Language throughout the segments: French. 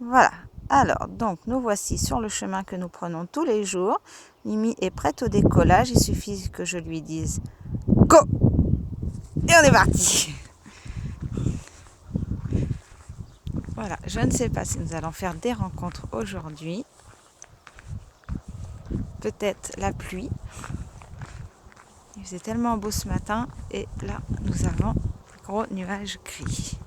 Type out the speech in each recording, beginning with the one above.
Voilà. Alors, donc, nous voici sur le chemin que nous prenons tous les jours. Mimi est prête au décollage. Il suffit que je lui dise go! Et on est parti! Voilà, je ne sais pas si nous allons faire des rencontres aujourd'hui. Peut-être la pluie. Il faisait tellement beau ce matin et là, nous avons un gros nuage gris.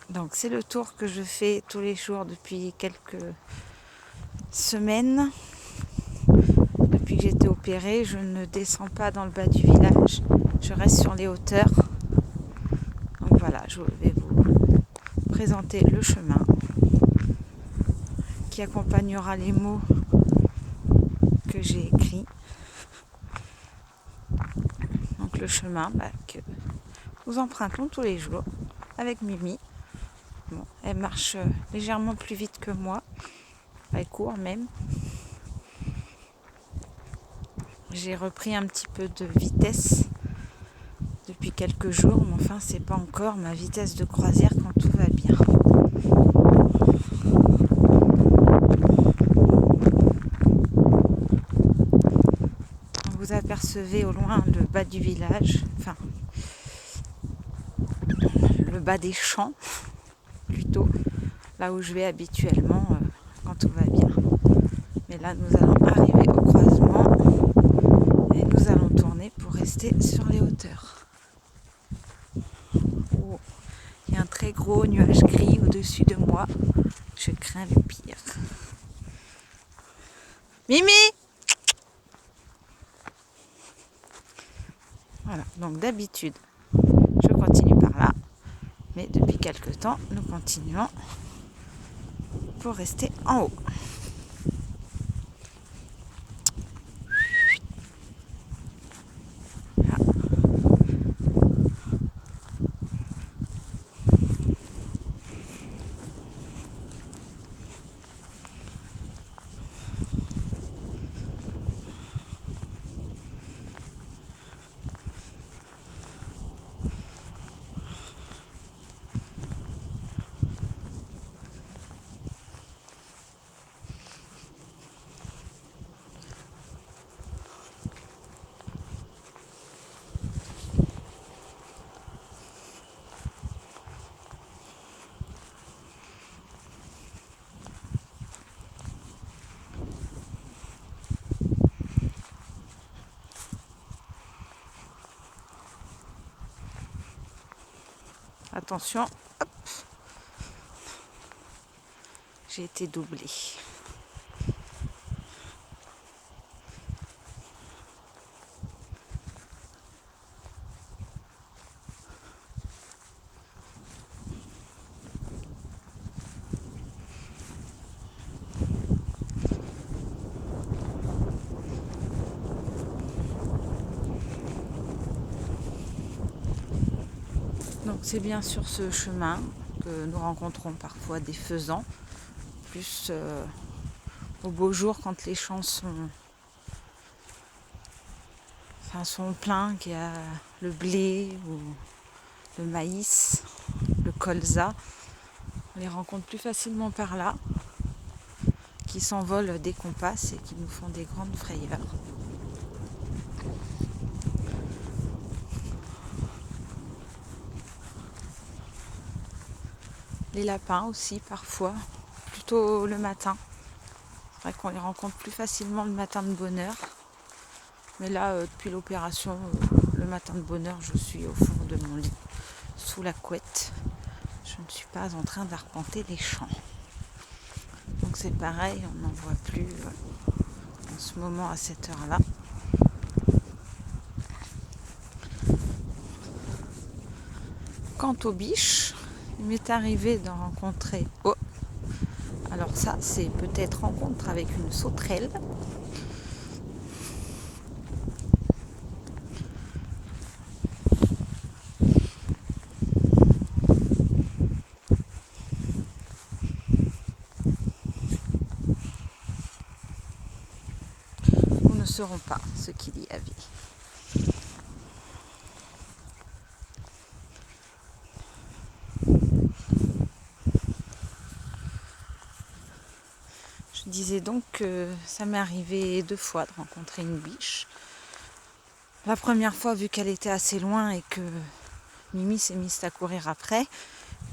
Donc, c'est le tour que je fais tous les jours depuis quelques semaines. Depuis que j'ai été opérée, je ne descends pas dans le bas du village. Je reste sur les hauteurs. Donc voilà, je vais vous présenter le chemin qui accompagnera les mots que j'ai écrits. Donc le chemin que nous empruntons tous les jours avec Mimi. Bon, elle marche légèrement plus vite que moi. Elle court même. J'ai repris un petit peu de vitesse depuis quelques jours, mais enfin c'est pas encore ma vitesse de croisière quand tout va bien. Vous apercevez au loin le bas du village, enfin le bas des champs plutôt, là où je vais habituellement quand tout va bien. Mais là nous allons arriver au croisement et nous allons tourner pour rester sur les hauteurs. Oh, il y a un très gros nuage gris au-dessus de moi, je crains le pire. Mimi! Voilà, donc d'habitude je continue par là, mais depuis quelque temps nous continuons pour rester en haut. Attention, hop, j'ai été doublée. Donc c'est bien sur ce chemin que nous rencontrons parfois des faisans, plus au beau jour quand les champs sont pleins, qu'il y a le blé ou le maïs, le colza. On les rencontre plus facilement par là, qui s'envolent dès qu'on passe et qui nous font des grandes frayeurs. Les lapins aussi parfois, plutôt le matin. C'est vrai qu'on les rencontre plus facilement le matin de bonne heure. Mais là, depuis l'opération, le matin de bonne heure, je suis au fond de mon lit, sous la couette. Je ne suis pas en train d'arpenter les champs. Donc c'est pareil, on n'en voit plus en ce moment à cette heure-là. Quant aux biches, il m'est arrivé d'en rencontrer. Oh, alors ça, c'est peut-être rencontre avec une sauterelle. Nous ne saurons pas ce qu'il y avait. disais donc que ça m'est arrivé 2 fois de rencontrer une biche. La première fois, vu qu'elle était assez loin et que Mimi s'est mise à courir après,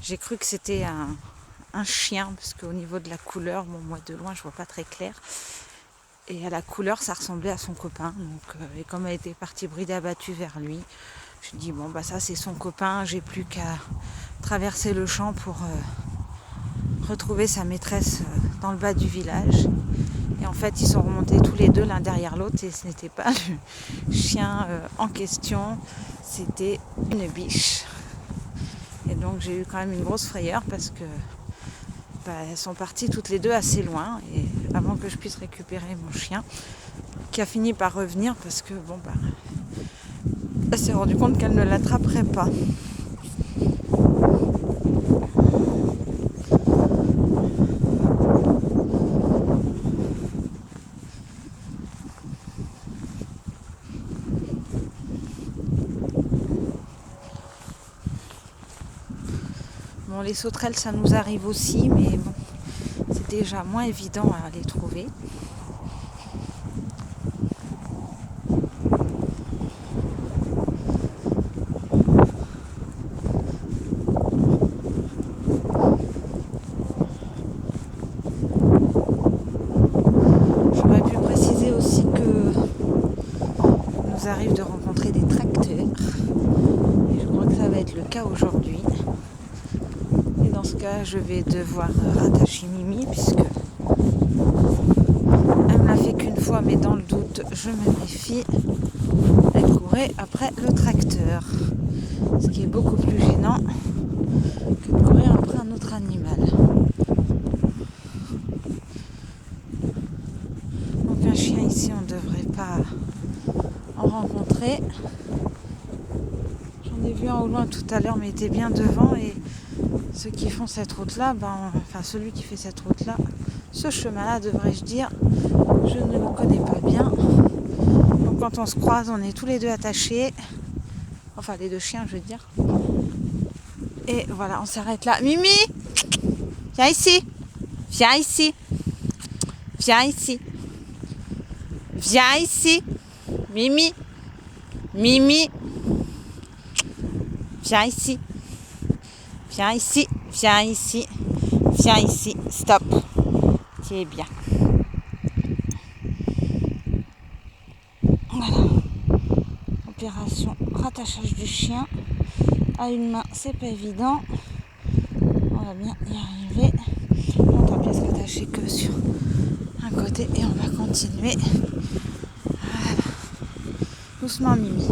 j'ai cru que c'était un chien, parce qu'au niveau de la couleur, bon, moi de loin je vois pas très clair, et à la couleur ça ressemblait à son copain. Donc, et comme elle était partie bride abattue vers lui, je me dis bon bah ça c'est son copain, j'ai plus qu'à traverser le champ pour retrouver sa maîtresse dans le bas du village. Et en fait ils sont remontés tous les deux l'un derrière l'autre, et ce n'était pas le chien en question, c'était une biche. Et donc j'ai eu quand même une grosse frayeur parce que elles sont parties toutes les deux assez loin, et avant que je puisse récupérer mon chien, qui a fini par revenir parce que elle s'est rendue compte qu'elle ne l'attraperait pas. Bon, les sauterelles ça nous arrive aussi, mais bon, c'est déjà moins évident à les trouver. J'aurais pu préciser aussi que nous arrive de rencontrer des tracteurs, et je crois que ça va être le cas aujourd'hui. Et dans ce cas, je vais devoir rattacher Mimi, puisque elle me l'a fait qu'une fois, mais dans le doute, je me méfie. Elle courait après le tracteur, ce qui est beaucoup plus gênant que de courir après un autre animal. Donc un chien ici, on ne devrait pas en rencontrer. J'en ai vu un au loin tout à l'heure, mais il était bien devant, et ceux qui font cette route-là, celui qui fait cette route-là, ce chemin-là, devrais-je dire, je ne le connais pas bien. Donc quand on se croise, on est tous les deux attachés, enfin les deux chiens, je veux dire. Et voilà, on s'arrête là. Mimi, viens ici, viens ici, viens ici, viens ici, Mimi, Mimi, viens ici, viens ici, viens ici, viens ici, stop, tu es bien. Voilà, opération rattachage du chien à une main, c'est pas évident. On va bien y arriver. On va bien se rattacher que sur un côté et on va continuer. Voilà. Doucement, Mimi.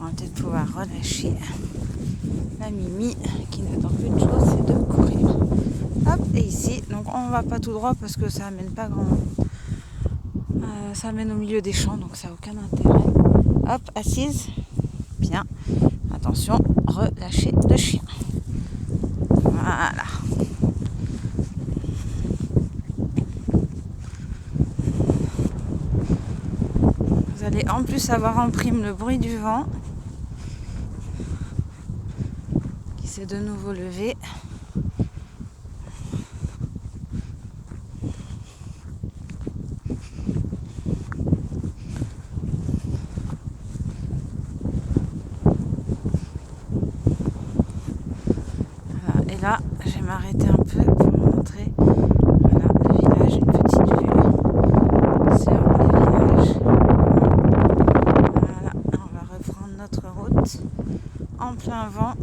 On va peut-être pouvoir relâcher la Mimi qui n'attend qu'une chose, c'est de courir. Hop, et ici, donc on va pas tout droit parce que ça amène pas grand. Ça amène au milieu des champs, donc ça n'a aucun intérêt. Hop, assise. Bien. Attention, relâchez le chien. Voilà. Vous allez en plus avoir en prime le bruit du vent qui s'est de nouveau levé. je vais m'arrêter un peu pour vous montrer. Voilà, le village, une petite vue sur le village. Voilà, on va reprendre notre route en plein vent.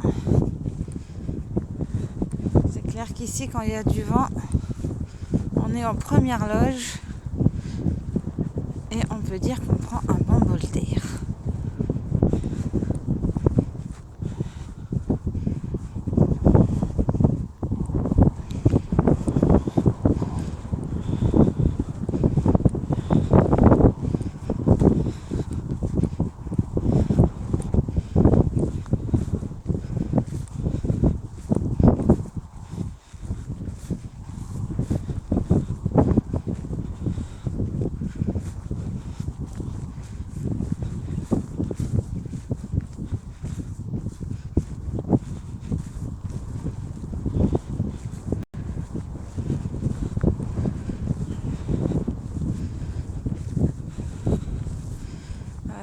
C'est clair qu'ici, quand il y a du vent, on est en première loge et on peut dire qu'on prend un bon bol d'air.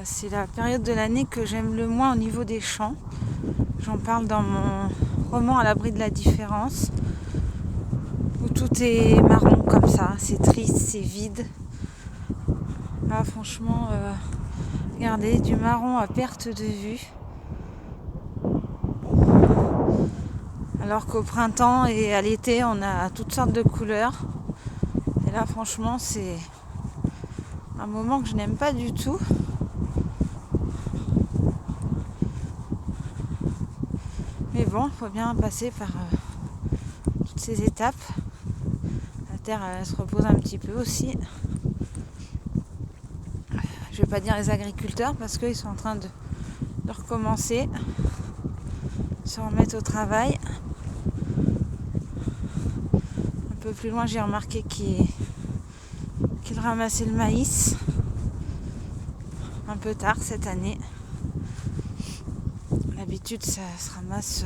C'est la période de l'année que j'aime le moins au niveau des champs. J'en parle dans mon roman À l'abri de la différence, où tout est marron comme ça, c'est triste, c'est vide. Là franchement, regardez, du marron à perte de vue. Alors qu'au printemps et à l'été, on a toutes sortes de couleurs. Et là franchement, c'est un moment que je n'aime pas du tout. Mais bon, il faut bien passer par toutes ces étapes. La terre, elle se repose un petit peu aussi. Je vais pas dire les agriculteurs parce qu'ils sont en train de recommencer, se remettre au travail. Un peu plus loin, j'ai remarqué qu'ils ramassaient le maïs. Un peu tard cette année. D'habitude, ça se ramasse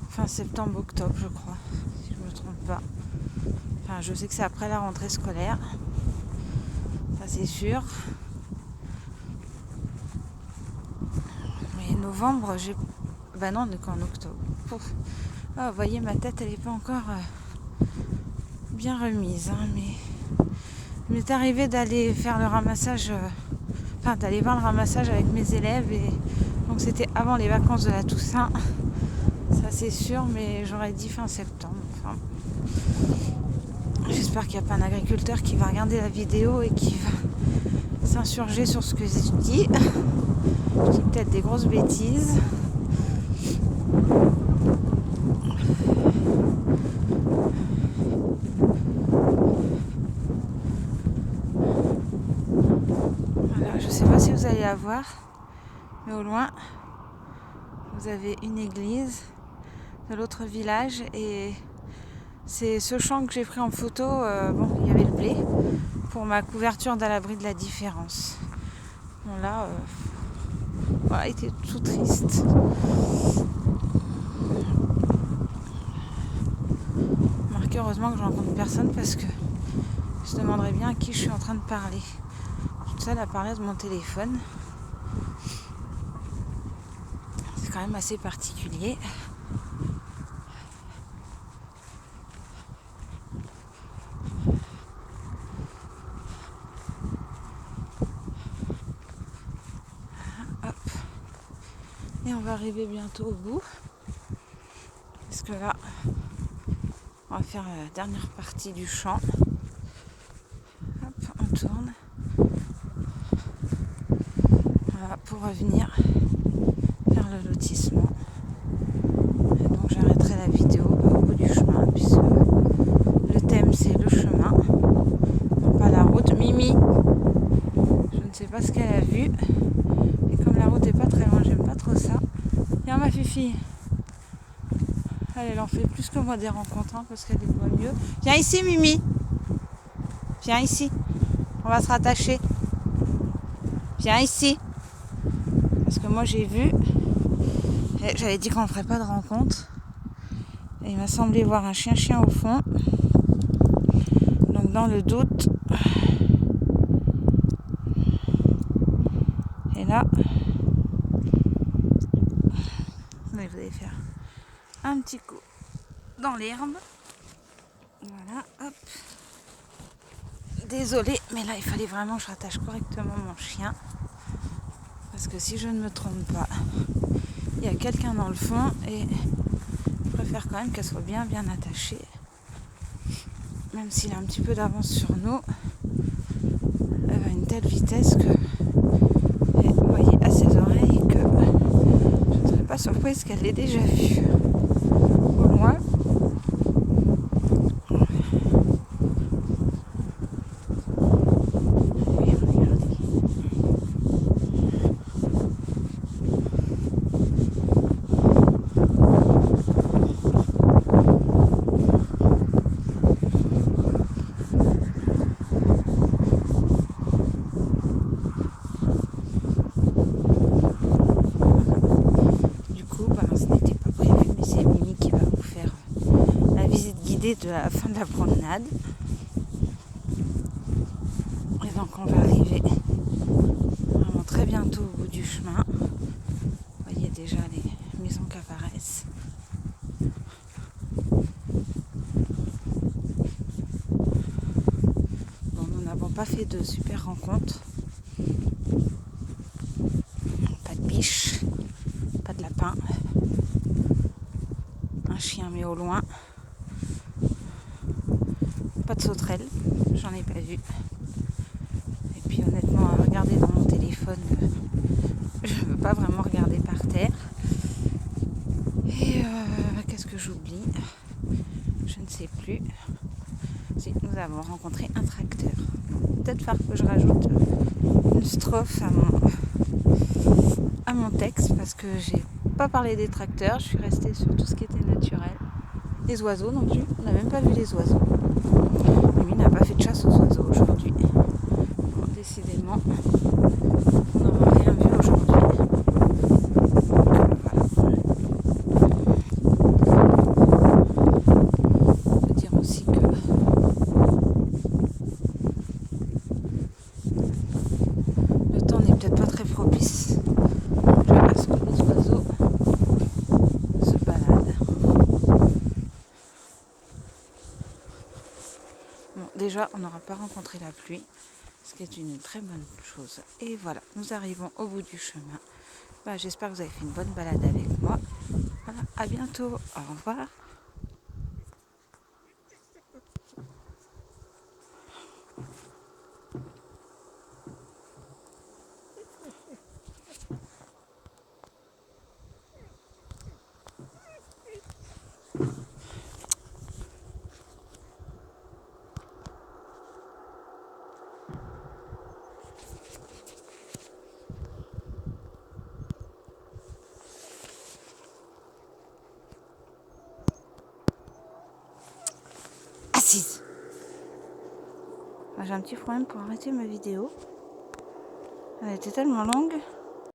fin septembre-octobre, je crois, si je ne me trompe pas. Enfin, je sais que c'est après la rentrée scolaire. Ça, c'est sûr. Mais novembre, bah non, on est qu'en octobre. Pouf. Ah, vous voyez, ma tête, elle n'est pas encore bien remise. Hein, mais il m'est arrivé d'aller faire le ramassage, d'aller voir le ramassage avec mes élèves. Et donc, c'était avant les vacances de la Toussaint. Ça, c'est sûr, mais j'aurais dit fin septembre. Enfin, j'espère qu'il n'y a pas un agriculteur qui va regarder la vidéo et qui va s'insurger sur ce que je dis. Je dis peut-être des grosses bêtises. Voilà, je ne sais pas si vous allez la voir, mais au loin, vous avez une église de l'autre village et c'est ce champ que j'ai pris en photo. Il y avait le blé pour ma couverture d'À l'abri de la différence. Bon là, voilà, il était tout triste. Marqué, heureusement que je rencontre personne parce que je me demanderais bien à qui je suis en train de parler. Je suis toute seule à parler de mon téléphone. C'est quand même assez particulier. Hop. Et on va arriver bientôt au bout. Parce que là, on va faire la dernière partie du champ. Hop, on tourne. Voilà, pour revenir vers le lotissement. Et donc j'arrêterai la vidéo au bout du chemin, puisque le thème c'est le chemin, non pas la route. Mimi, je ne sais pas ce qu'elle a vu. Et comme la route est pas très loin, j'aime pas trop ça. Viens ma fifi. Elle en fait plus que moi des rencontres, hein, parce qu'elle les voit mieux. Viens ici Mimi. Viens ici. On va se rattacher. Viens ici. Parce que moi j'ai vu, j'avais dit qu'on ne ferait pas de rencontre. Et il m'a semblé voir un chien au fond. Donc dans le doute. Et là, vous allez faire un petit coup dans l'herbe. Voilà, hop. Désolée, mais là il fallait vraiment que je rattache correctement mon chien. Parce que si je ne me trompe pas, il y a quelqu'un dans le fond et je préfère quand même qu'elle soit bien attachée. Même s'il a un petit peu d'avance sur nous, elle va à une telle vitesse que vous voyez à ses oreilles que je ne serais pas surprise qu'elle l'ait déjà vue au loin. Ce n'était pas prévu, mais c'est Mimi qui va vous faire la visite guidée de la fin de la promenade. Et donc on va arriver vraiment très bientôt au bout du chemin. Vous voyez déjà les maisons qui apparaissent. Bon, nous n'avons pas fait de super rencontres. Pas de biche, pas de lapin. Un chien mais au loin. Pas de sauterelle, j'en ai pas vu. Et puis honnêtement, à regarder dans mon téléphone, je ne veux pas vraiment regarder par terre. Et qu'est-ce que j'oublie? Je ne sais plus. Si, nous avons rencontré un tracteur. Peut-être faire que je rajoute une strophe à mon texte parce que j'ai pas parlé des tracteurs, je suis restée sur tout ce qui était naturel. Les oiseaux non plus, on n'a même pas vu les oiseaux. Lui n'a pas fait de chasse aux oiseaux aujourd'hui. Bon, décidément, on n'aura rien vu aujourd'hui. Voilà. On peut dire aussi que le temps n'est peut-être pas très propice à ce que les oiseaux se baladent. Bon, déjà, on n'aura pas rencontré la pluie, ce qui est une très bonne chose. Et voilà, nous arrivons au bout du chemin. J'espère que vous avez fait une bonne balade avec moi. Voilà, à bientôt. Au revoir. Assise. J'ai un petit problème pour arrêter ma vidéo. Elle était tellement longue.